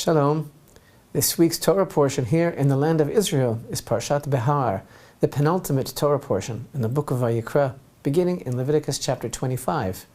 Shalom. This week's Torah portion here in the land of Israel is Parashat Behar, the penultimate Torah portion in the book of Vayikra, beginning in Leviticus chapter 25.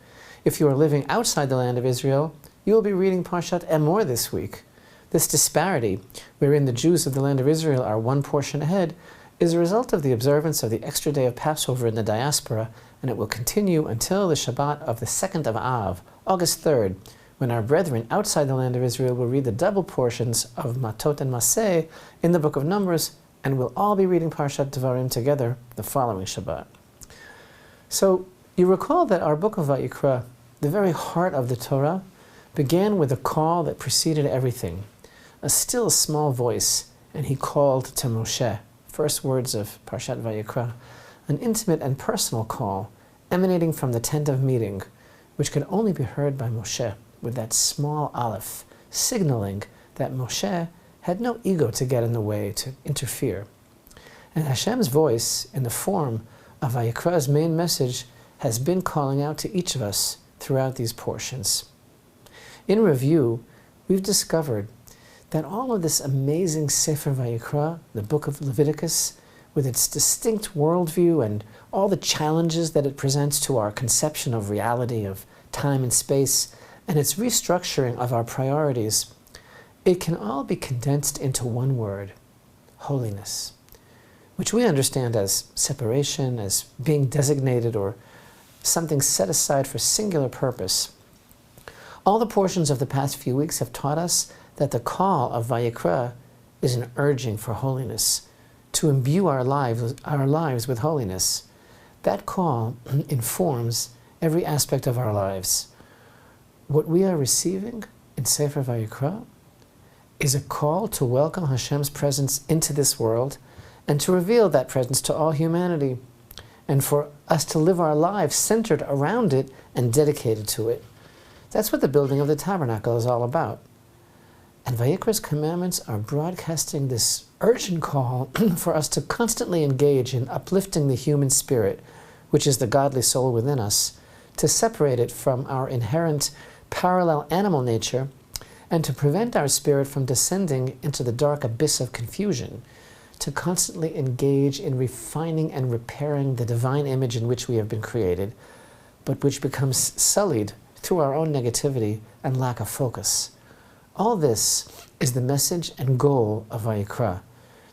If you are living outside the land of Israel, you will be reading Parashat Emor this week. This disparity, wherein the Jews of the land of Israel are one portion ahead, is a result of the observance of the extra day of Passover in the diaspora, and it will continue until the Shabbat of the 2nd of Av, August 3rd, when our brethren outside the land of Israel will read the double portions of Matot and Maseh in the book of Numbers, and we'll all be reading Parashat Devarim together the following Shabbat. So, you recall that our book of Vayikra, the very heart of the Torah, began with a call that preceded everything, a still small voice, and he called to Moshe, first words of Parashat Vayikra, an intimate and personal call emanating from the tent of meeting, which could only be heard by Moshe, with that small aleph, signaling that Moshe had no ego to get in the way, to interfere. And HaShem's voice, in the form of Vayikra's main message, has been calling out to each of us throughout these portions. In review, we've discovered that all of this amazing Sefer Vayikra, the book of Leviticus, with its distinct worldview and all the challenges that it presents to our conception of reality, of time and space, and its restructuring of our priorities, it can all be condensed into one word: holiness, which we understand as separation, as being designated, or something set aside for singular purpose. All the portions of the past few weeks have taught us that the call of Vayikra is an urging for holiness, to imbue our lives with holiness. That call informs every aspect of our lives. What we are receiving in Sefer Vayikra is a call to welcome Hashem's presence into this world and to reveal that presence to all humanity, and for us to live our lives centered around it and dedicated to it. That's what the building of the tabernacle is all about. And Vayikra's commandments are broadcasting this urgent call for us to constantly engage in uplifting the human spirit, which is the godly soul within us, to separate it from our inherent parallel animal nature, and to prevent our spirit from descending into the dark abyss of confusion, to constantly engage in refining and repairing the divine image in which we have been created, but which becomes sullied through our own negativity and lack of focus. All this is the message and goal of Vayikra,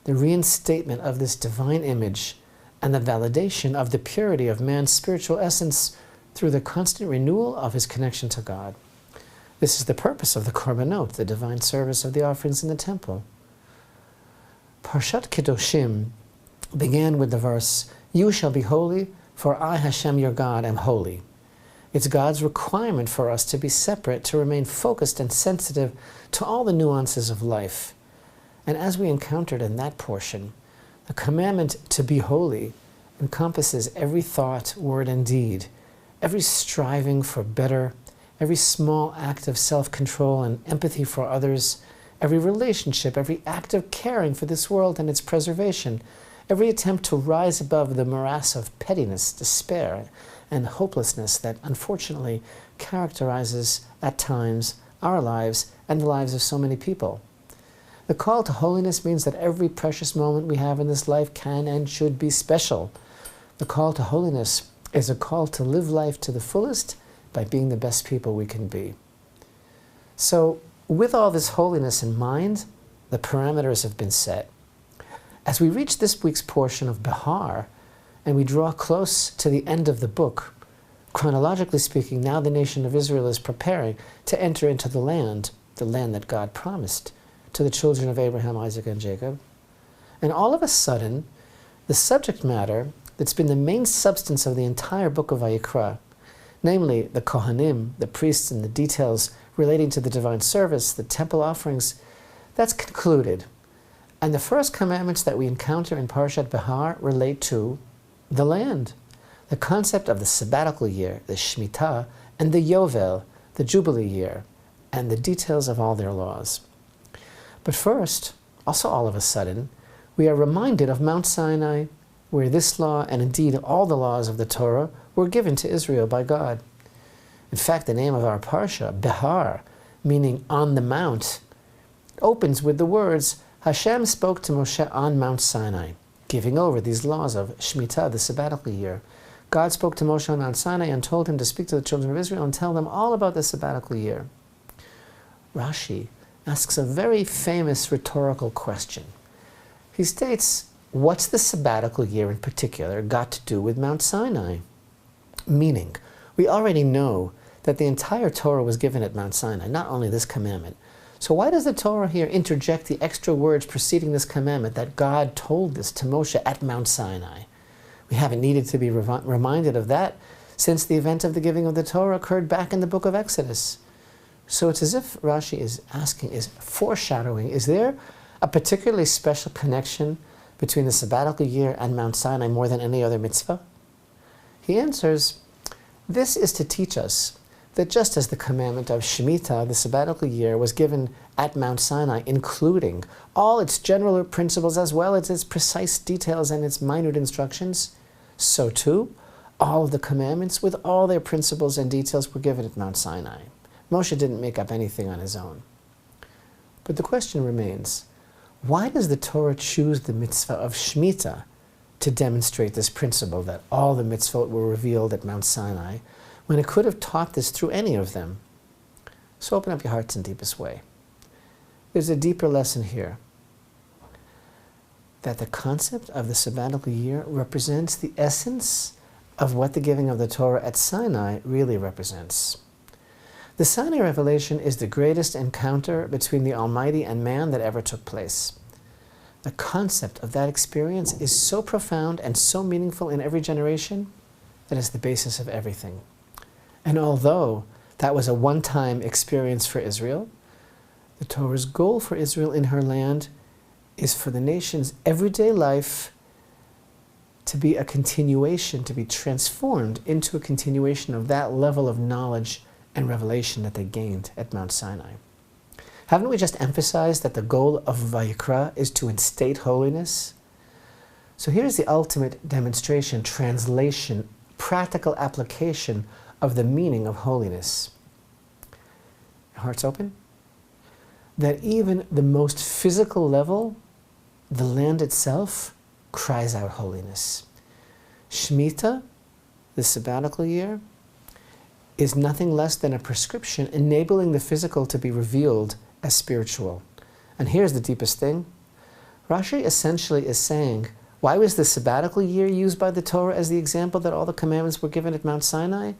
the reinstatement of this divine image and the validation of the purity of man's spiritual essence through the constant renewal of his connection to God. This is the purpose of the korbanot, the divine service of the offerings in the temple. Parshat Kedoshim began with the verse, "You shall be holy, for I, HaShem your God, am holy." It's God's requirement for us to be separate, to remain focused and sensitive to all the nuances of life. And as we encountered in that portion, the commandment to be holy encompasses every thought, word, and deed, every striving for better, every small act of self-control and empathy for others, every relationship, every act of caring for this world and its preservation, every attempt to rise above the morass of pettiness, despair, and hopelessness that unfortunately characterizes, at times, our lives and the lives of so many people. The call to holiness means that every precious moment we have in this life can and should be special. The call to holiness is a call to live life to the fullest by being the best people we can be. So, with all this holiness in mind, the parameters have been set. As we reach this week's portion of Behar, and we draw close to the end of the book, chronologically speaking, now the nation of Israel is preparing to enter into the land that God promised to the children of Abraham, Isaac, and Jacob. And all of a sudden, the subject matter that's been the main substance of the entire book of Vayikra, namely the Kohanim, the priests, and the details relating to the divine service, the temple offerings, that's concluded. And the first commandments that we encounter in Parashat Behar relate to the land, the concept of the sabbatical year, the Shmita, and the Yovel, the Jubilee year, and the details of all their laws. But first, also all of a sudden, we are reminded of Mount Sinai, where this law, and indeed all the laws of the Torah, were given to Israel by God. In fact, the name of our Parsha, Behar, meaning on the mount, opens with the words, Hashem spoke to Moshe on Mount Sinai, giving over these laws of Shmita, the sabbatical year. God spoke to Moshe on Mount Sinai and told him to speak to the children of Israel and tell them all about the sabbatical year. Rashi asks a very famous rhetorical question. He states, what's the sabbatical year in particular got to do with Mount Sinai? Meaning, we already know that the entire Torah was given at Mount Sinai, not only this commandment. So why does the Torah here interject the extra words preceding this commandment that God told this to Moshe at Mount Sinai? We haven't needed to be reminded of that since the event of the giving of the Torah occurred back in the book of Exodus. So it's as if Rashi is asking, is foreshadowing, is there a particularly special connection between the sabbatical year and Mount Sinai more than any other mitzvah? He answers, this is to teach us that just as the commandment of Shmita, the sabbatical year, was given at Mount Sinai, including all its general principles as well as its precise details and its minute instructions, so too, all of the commandments with all their principles and details were given at Mount Sinai. Moshe didn't make up anything on his own. But the question remains, why does the Torah choose the mitzvah of Shmita to demonstrate this principle that all the mitzvot were revealed at Mount Sinai, when it could have taught this through any of them? So open up your hearts in deepest way. There's a deeper lesson here, that the concept of the sabbatical year represents the essence of what the giving of the Torah at Sinai really represents. The Sinai revelation is the greatest encounter between the Almighty and man that ever took place. The concept of that experience is so profound and so meaningful in every generation that it's the basis of everything. And although that was a one-time experience for Israel, the Torah's goal for Israel in her land is for the nation's everyday life to be a continuation, to be transformed into a continuation of that level of knowledge and revelation that they gained at Mount Sinai. Haven't we just emphasized that the goal of Vayikra is to instate holiness? So here's the ultimate demonstration, translation, practical application of the meaning of holiness. Hearts open? That even the most physical level, the land itself, cries out holiness. Shmita, the sabbatical year, is nothing less than a prescription enabling the physical to be revealed as spiritual. And here's the deepest thing. Rashi essentially is saying, why was the sabbatical year used by the Torah as the example that all the commandments were given at Mount Sinai?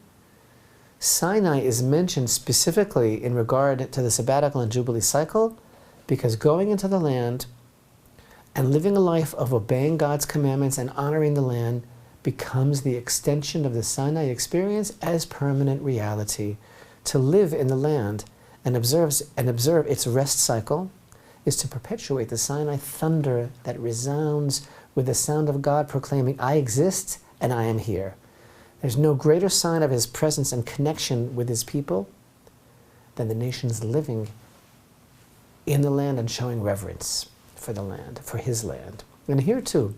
Sinai is mentioned specifically in regard to the sabbatical and jubilee cycle because going into the land and living a life of obeying God's commandments and honoring the land becomes the extension of the Sinai experience as permanent reality. To live in the land and observe its rest cycle is to perpetuate the Sinai thunder that resounds with the sound of God proclaiming, I exist and I am here. There's no greater sign of His presence and connection with His people than the nations living in the land and showing reverence for the land, for His land. And here too,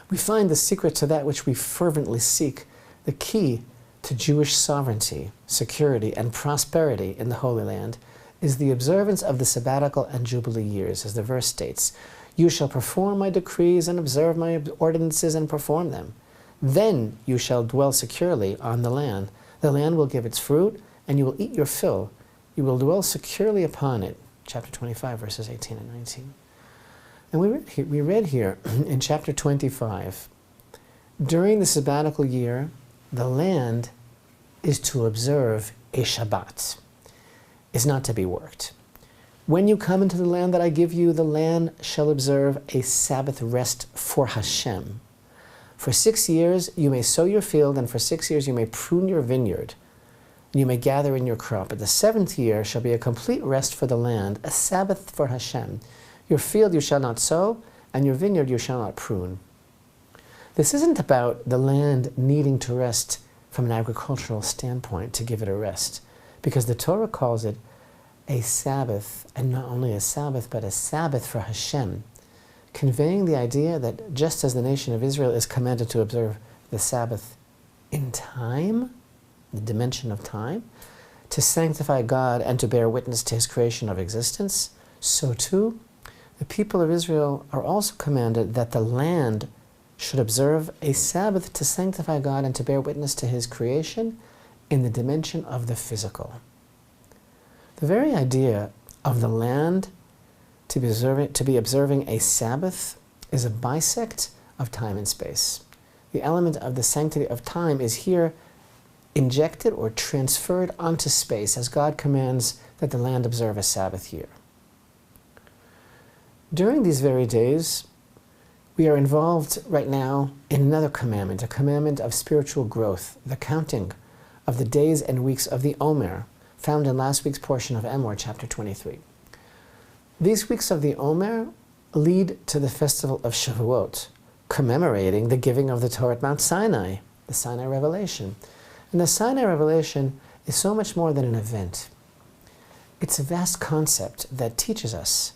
we find the secret to that which we fervently seek, the key to Jewish sovereignty, security, and prosperity in the Holy Land is the observance of the sabbatical and jubilee years, as the verse states, you shall perform my decrees and observe my ordinances and perform them. Then you shall dwell securely on the land. The land will give its fruit, and you will eat your fill. You will dwell securely upon it. Chapter 25, verses 18 and 19. And we read here in chapter 25, during the sabbatical year, the land is to observe a Shabbat. It's not to be worked. When you come into the land that I give you, the land shall observe a Sabbath rest for HaShem. For 6 years you may sow your field, and for 6 years you may prune your vineyard, and you may gather in your crop. But the 7th year shall be a complete rest for the land, a Sabbath for HaShem. Your field you shall not sow, and your vineyard you shall not prune. This isn't about the land needing to rest from an agricultural standpoint to give it a rest, because the Torah calls it a Sabbath, and not only a Sabbath, but a Sabbath for HaShem, conveying the idea that just as the nation of Israel is commanded to observe the Sabbath in time, the dimension of time, to sanctify God and to bear witness to His creation of existence, so too, the people of Israel are also commanded that the land should observe a Sabbath to sanctify God and to bear witness to His creation in the dimension of the physical. The very idea of the land to be observing a Sabbath is a bisect of time and space. The element of the sanctity of time is here injected or transferred onto space as God commands that the land observe a Sabbath year. During these very days, we are involved right now in another commandment, a commandment of spiritual growth, the counting of the days and weeks of the Omer, found in last week's portion of Emor, chapter 23. These weeks of the Omer lead to the festival of Shavuot, commemorating the giving of the Torah at Mount Sinai, the Sinai revelation. And the Sinai revelation is so much more than an event. It's a vast concept that teaches us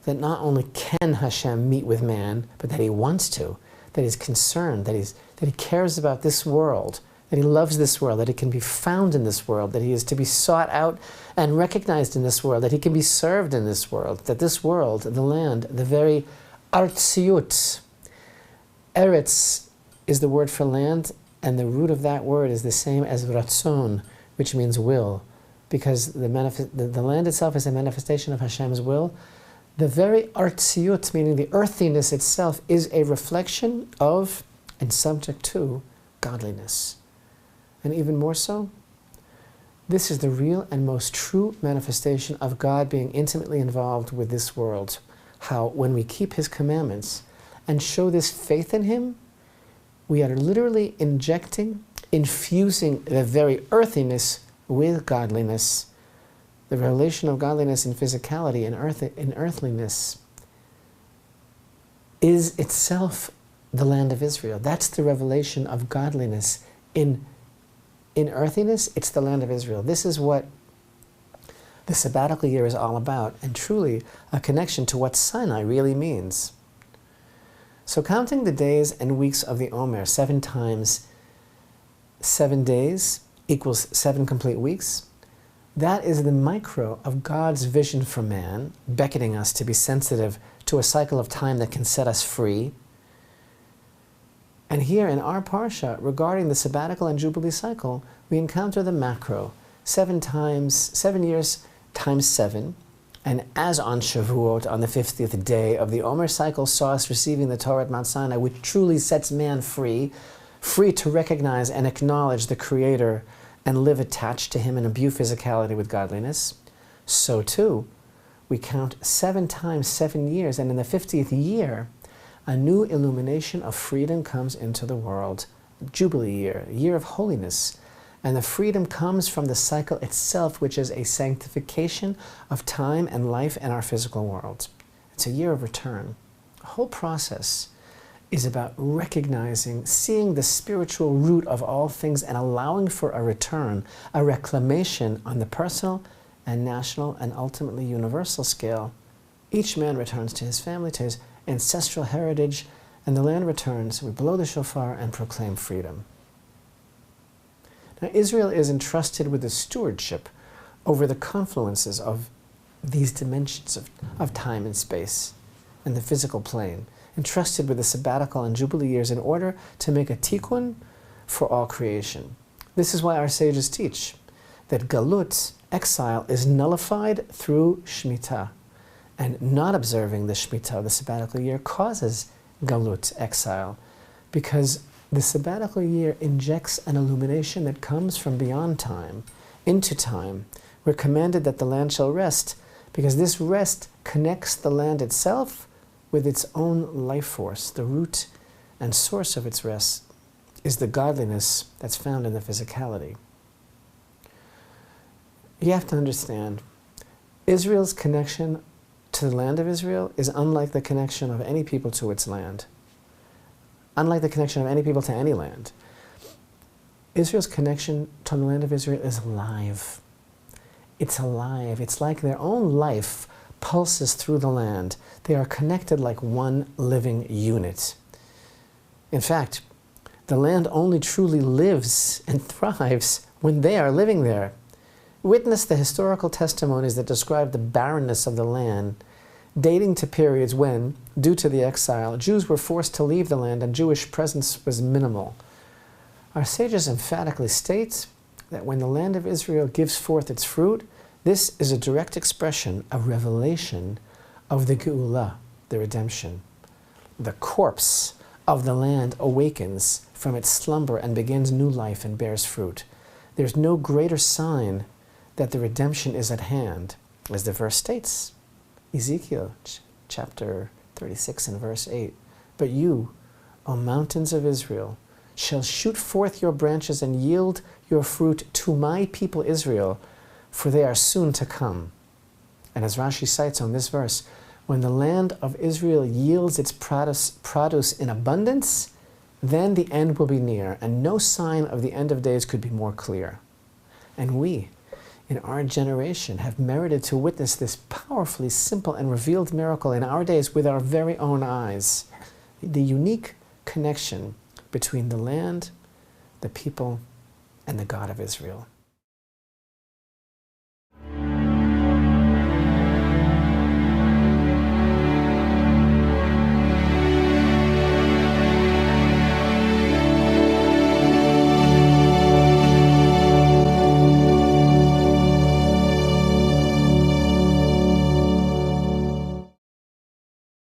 that not only can HaShem meet with man, but that He wants to, that He's concerned, that He cares about this world, that He loves this world, that He can be found in this world, that He is to be sought out and recognized in this world, that He can be served in this world, that this world, the land, the very artsiut, eretz is the word for land, and the root of that word is the same as ratzon, which means will, because the land itself is a manifestation of Hashem's will. The very artsiut, meaning the earthiness itself, is a reflection of and subject to godliness. And even more so, this is the real and most true manifestation of God being intimately involved with this world. How, when we keep His commandments and show this faith in Him, we are literally infusing the very earthiness with godliness. The relation of godliness and physicality and earthliness is itself the land of Israel. That's the revelation of godliness. In earthiness, it's the land of Israel. This is what the sabbatical year is all about, and truly a connection to what Sinai really means. So counting the days and weeks of the Omer, 7 times 7 days equals 7 complete weeks. That is the micro of God's vision for man, beckoning us to be sensitive to a cycle of time that can set us free. And here in our Parsha, regarding the sabbatical and jubilee cycle, we encounter the macro, 7 years times 7. And as on Shavuot, on the 50th day of the Omer cycle, saw us receiving the Torah at Mount Sinai, which truly sets man free to recognize and acknowledge the Creator and live attached to Him and imbue physicality with godliness, so too, we count 7 times 7 years, and in the 50th year, a new illumination of freedom comes into the world. Jubilee year, year of holiness. And the freedom comes from the cycle itself, which is a sanctification of time and life in our physical world. It's a year of return. The whole process is about recognizing, seeing the spiritual root of all things and allowing for a return, a reclamation on the personal and national and ultimately universal scale. Each man returns to his family, to his ancestral heritage, and the land returns. We blow the shofar and proclaim freedom. Now, Israel is entrusted with the stewardship over the confluences of these dimensions of time and space and the physical plane, entrusted with the sabbatical and jubilee years in order to make a tikkun for all creation. This is why our sages teach that galut, exile, is nullified through Shmita, and not observing the Shmita, the sabbatical year, causes galut, exile, because the sabbatical year injects an illumination that comes from beyond time into time. We're commanded that the land shall rest, because this rest connects the land itself with its own life force. The root and source of its rest is the godliness that's found in the physicality. You have to understand, Israel's connection to the land of Israel is unlike the connection of any people to its land. Unlike the connection of any people to any land. Israel's connection to the land of Israel is alive. It's alive. It's like their own life pulses through the land. They are connected like one living unit. In fact, the land only truly lives and thrives when they are living there. witnessed the historical testimonies that describe the barrenness of the land, dating to periods when, due to the exile, Jews were forced to leave the land and Jewish presence was minimal. Our sages emphatically state that when the land of Israel gives forth its fruit, this is a direct expression, a revelation of the Geula, the redemption. The corpse of the land awakens from its slumber and begins new life and bears fruit. There's no greater sign that the redemption is at hand, as the verse states. Ezekiel chapter 36 and verse 8. But you, O mountains of Israel, shall shoot forth your branches and yield your fruit to my people Israel, for they are soon to come. And as Rashi cites on this verse, when the land of Israel yields its produce in abundance, then the end will be near, and no sign of the end of days could be more clear. And we, in our generation, have merited to witness this powerfully simple and revealed miracle in our days with our very own eyes. The unique connection between the land, the people, and the God of Israel.